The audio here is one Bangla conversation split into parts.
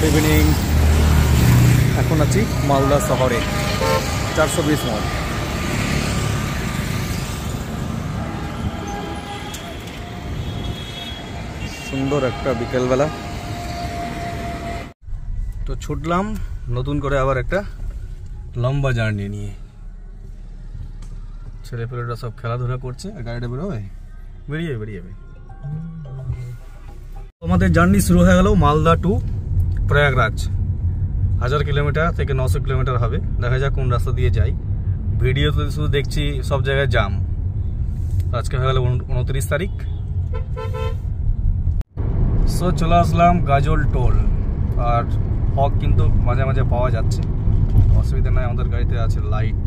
Good evening. এখন আছি মালদা শহরে 420 মোড়। সুন্দর একটা বিকেলবেলা, তো ছুটলাম নতুন করে আবার একটা লম্বা জার্নি নিয়ে। ছেলেপেলেরা সব খেলাধুলা করছে আর গাড়িটা বেরোবে, বেরিয়ে আমাদের জার্নি শুরু হয়ে গেল মালদা টু প্রয়াগরাজ। 1000 কিলোমিটার থেকে 900 কিলোমিটার হবে। দেখা যাক কোন রাস্তা দিয়ে যাই। ভিডিওতে শুধু দেখছি সব জায়গায় জাম। আজকে হয়ে গেল 29 তারিখ। সো চলে আসলাম গাজল টোল। আর ফগ কিন্তু মাঝে মাঝে পাওয়া যাচ্ছে, অসুবিধা নাই। আমাদের গাড়িতে আছে লাইট,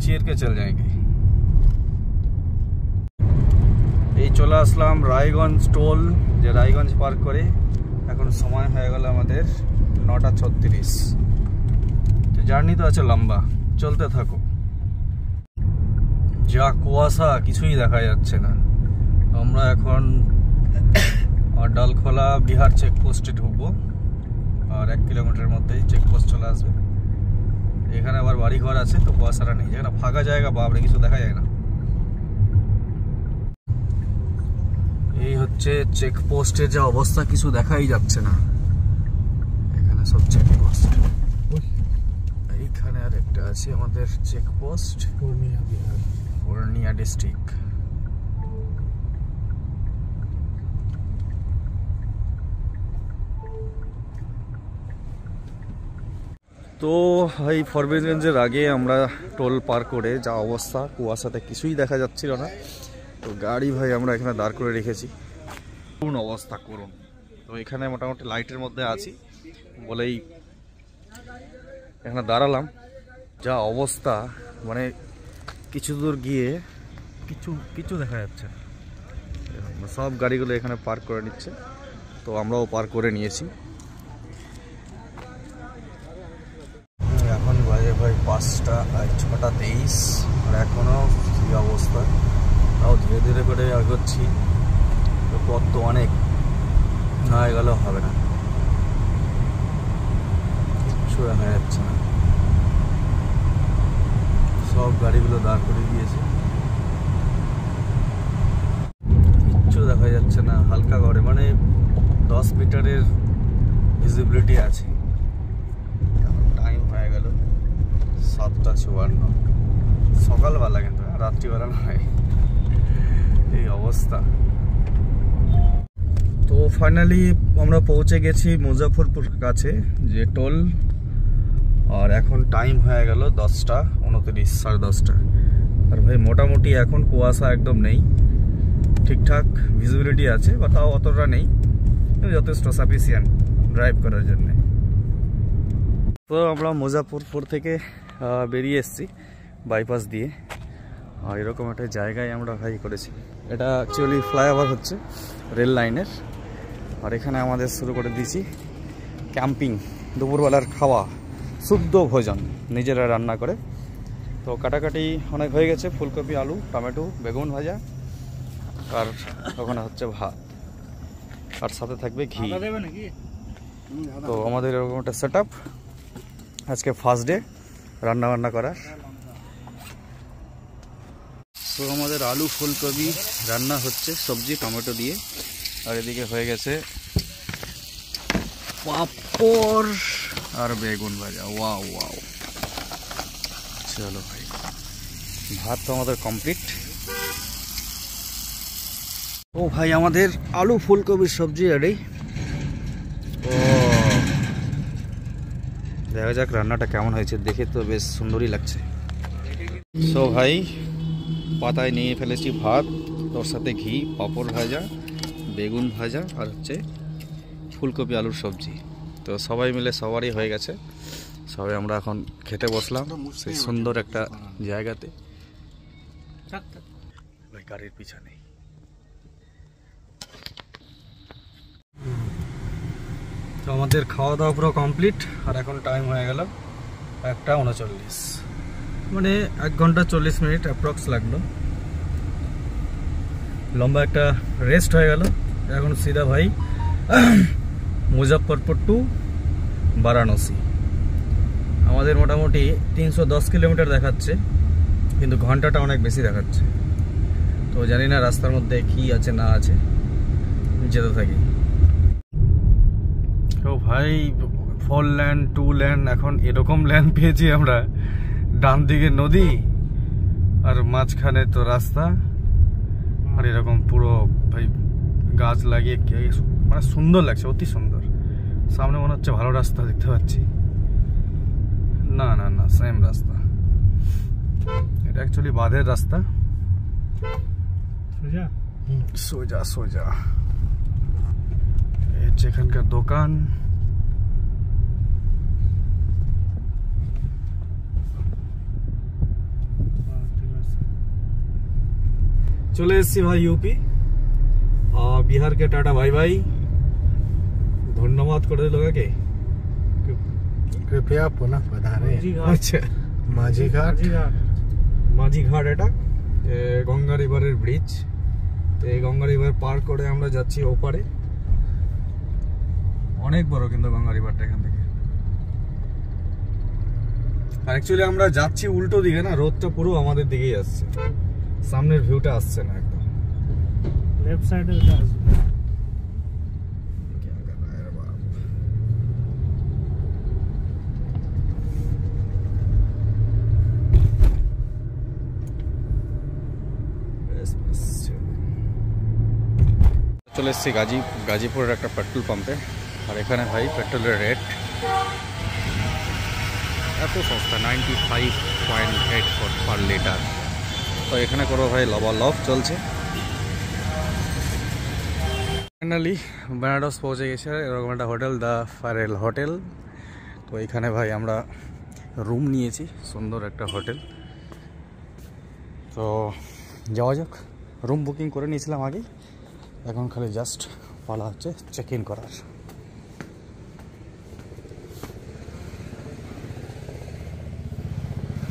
চির কে চল যাएंगे। এই চলে আসলাম রায়গঞ্জ টোল, যে রায়গঞ্জ পার করে এখন সময় হয়ে গেল আমাদের 9:36। তো জার্নি তো আছে লম্বা, চলতে থাকো। যা কুয়াশা, কিছুই দেখা যাচ্ছে না। আমরা এখন ডালখোলা বিহার চেকপোস্টে ঢুকবো, আর 1 কিলোমিটারের মধ্যেই চেকপোস্ট চলে আসবে। এখানে আবার বাড়িঘর আছে, তো কুয়াশাটা নেই। যেখানে ফাঁকা জায়গা, বাপরে কিছু দেখা যায় না। এই হচ্ছে চেকপোস্টের যা অবস্থা, কিছু দেখাই যাচ্ছে না। এখানে সব চেকপোস্ট। এইখানে আর একটা আছে আমাদের চেকপোস্ট, পূর্ণিয়া ডিস্ট্রিক্ট। তো এই ফরবিডগঞ্জের আগে আমরা টোল পার করে যা অবস্থা, কুয়াশাতে কিছুই দেখা যাচ্ছিল না। তো গাড়ি ভাই আমরা এখানে দাঁড় করে রেখেছি, কোন অবস্থা করুন। তো এখানে মোটামুটি লাইটের মধ্যে আছি বলেই এখানে দাঁড়ালাম। যা অবস্থা, মানে কিছু দূর গিয়ে কিছু দেখা যাচ্ছে। সব গাড়িগুলো এখানে পার্ক করে নিচ্ছে, তো আমরাও পার্ক করে নিয়েছি। এখন বাজে ভাই 6:23, আর এখনও এই অবস্থা। তাও ধীরে ধীরে করে এগোচ্ছি। তো পথ তো অনেক, না এগোলেও হবে না, কিচ্ছু দেখা যাচ্ছে না। সব গাড়িগুলো দাঁড় করে দিয়েছে, কিচ্ছু দেখা যাচ্ছে না। হালকা করে, মানে 10 মিটারের ভিজিবিলিটি আছে। টাইম হয়ে গেল 7:54, সকালবেলা, কিন্তু রাত্রিবেলা নয়। এই অবস্থা। তো ফাইনালি আমরা পৌঁছে গেছি মুজাফরপুর কাছে, যে টোল। আর এখন টাইম হয়ে গেল 10:29, 10:30। আর ভাই মোটামুটি এখন কুয়াশা একদম নেই, ঠিকঠাক ভিজিবিলিটি আছে, বা তাও অতটা নেই, যথেষ্ট সাফিসিয়েন্ট ড্রাইভ করার জন্যে। তো আমরা মুজাফরপুর থেকে বেরিয়ে এসেছি বাইপাস দিয়ে। আর এরকম একটা জায়গায় আমরা ভাই করেছি। এটা অ্যাকচুয়ালি ফ্লাইওভার হচ্ছে রেল লাইনের। আর এখানে আমাদের শুরু করে দিয়েছি ক্যাম্পিং, দুপুরবেলার খাওয়া, শুদ্ধ ভোজন, নিজেরা রান্না করে। তো কাটাকাটি অনেক হয়ে গেছে, ফুলকপি, আলু, টমেটো, বেগুন ভাজা, আর ওখানে হচ্ছে ভাত, আর সাথে থাকবে ঘি। তো আমাদের এরকম একটা সেট আপ। আজকে ফার্স্ট ডে রান্না করার। তো আমাদের আলু ফুলকপি রান্না হচ্ছে, সবজি টমেটো দিয়ে। আর এদিকে হয়ে গেছে পাঁপড় আর বেগুন ভাজা। ওয়াও ওয়াও, চলো ভাই, ভাত তো আমাদের কমপ্লিট। ও ভাই, আমাদের আলু ফুলকপির সবজি রেডি। ও দেখা যাক রান্নাটা কেমন হয়েছে, দেখে তো বেশ সুন্দরই লাগছে। সো ভাই, পাতায় নিয়ে ফেলেছি ভাত, তোর সাথে ঘি, পাঁপড় ভাজা, বেগুন ভাজা, আর হচ্ছে ফুলকপি আলুর সবজি। তো সবাই মিলে সবারই হয়ে গেছে। সবাই আমরা এখন খেতে বসলাম সেই সুন্দর একটা জায়গাতে। গাড়ির পিছনে তো আমাদের খাওয়া দাওয়া পুরো কমপ্লিট। আর এখন টাইম হয়ে গেল 1:39, মানে 1 ঘন্টা 40 মিনিট অ্যাপ্রক্স লাগলো। লম্বা একটা রেস্ট হয়ে গেল। এখন সিধা ভাই মুজফ্ফরপুর টু বারাণসী। আমাদের মোটামুটি 310 কিলোমিটার দেখাচ্ছে, কিন্তু ঘন্টাটা অনেক বেশি দেখাচ্ছে। তো জানি না রাস্তার মধ্যে কি আছে না আছে, যেতে থাকি। তো ভাই 4 লেন 2 লেন, এখন এরকম লেন পেয়েছি আমরা, ডান দিকে নদী আর মাঝখানে তো রাস্তা, আর এরকম পুরো ভাই গাছ লাগিয়ে মানে সুন্দর লাগছে, অতি সুন্দর। সামনে মনে হচ্ছে ভালো রাস্তা দেখতে পাচ্ছি, না না না সেম রাস্তা, এটা অ্যাকচুয়ালি বাঁধের রাস্তা। সোজা সোজা এখানকার দোকান। চলে এসছি ভাই ইউপি, বিহারকে টাটা ভাই ভাই, ধন্যবাদ করে লোকে। कृपया पुनः पधारें। আচ্ছা, মাঝি ঘাট এটা গঙ্গা রিভারের ব্রিজ। তো এই গঙ্গা রিভার পার করে আমরা যাচ্ছি ওপারে, অনেক বড় কিন্তু গঙ্গা রিভারটা এখান থেকে। আর অ্যাকচুয়ালি আমরা যাচ্ছি উল্টো দিকে না, রোদটা পুরো আমাদের দিকেই আসছে, সামনের ভিউটা আসছে না একদম। लेफ्ट साइड চলে এসেছি গাজীপুরের একটা পেট্রোল পাম্পে। আর এখানে ভাই পেট্রোলের রেট এত সস্তা, 95.8 পার লিটার। তো এখানে করবো ভাই লবালব চলছে। ফাইনালি বেনারস পৌঁছে গেছে, এরকম একটা হোটেল, দ্য ফারেল হোটেল। তো এখানে ভাই আমরা রুম নিয়েছি, সুন্দর একটা হোটেল। তো যাওয়া যাক, রুম বুকিং করে নিয়েছিলাম আগেই, এখন খালি জাস্ট পালা হচ্ছে চেক ইন করার।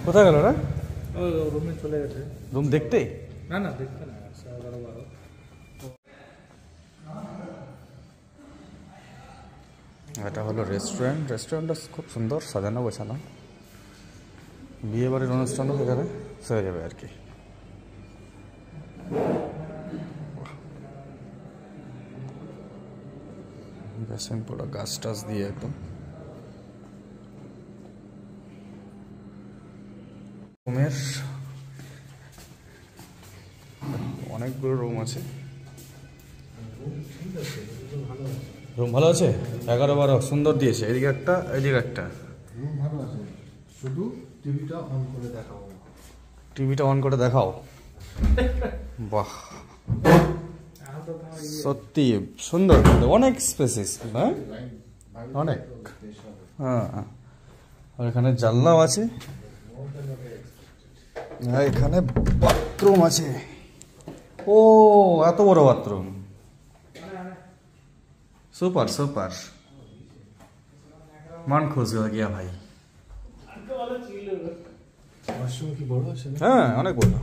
কোথায় গেল রে? রুমে চলে গেছে। রুম দেখতে? না না দেখতে না, 11:12। এটা হলো রেস্টুরেন্টটা খুব সুন্দর সাজানো গোছানো, বিয়ে বাড়ির অনুষ্ঠানও এখানে সেরে যাবে আর কি। বেসিন পুরো গাছ টাছ দিয়ে একদম। রুমের অনেকগুলো রুম আছে, রুম ভালো আছে, 11-12 সুন্দর দিয়েছে। এদিকে একটা, এদিকে একটা। রুম ভালো আছে, শুধু টিভিটা অন করে দেখাও। টিভিটা অন করে দেখাও। বাহ, সত্যি সুন্দর, অনেক স্পেসিস, হ্যাঁ অনেক। হ্যাঁ, আর এখানে জানলাও আছে, এখানে বাথরুম আছে। ও এত বড় বাথরুম, সুপার সুপার, মান খুশ হয়ে গিয়া ভাই। ওয়াশরুম কি বড় আছে? হ্যাঁ অনেক বড়।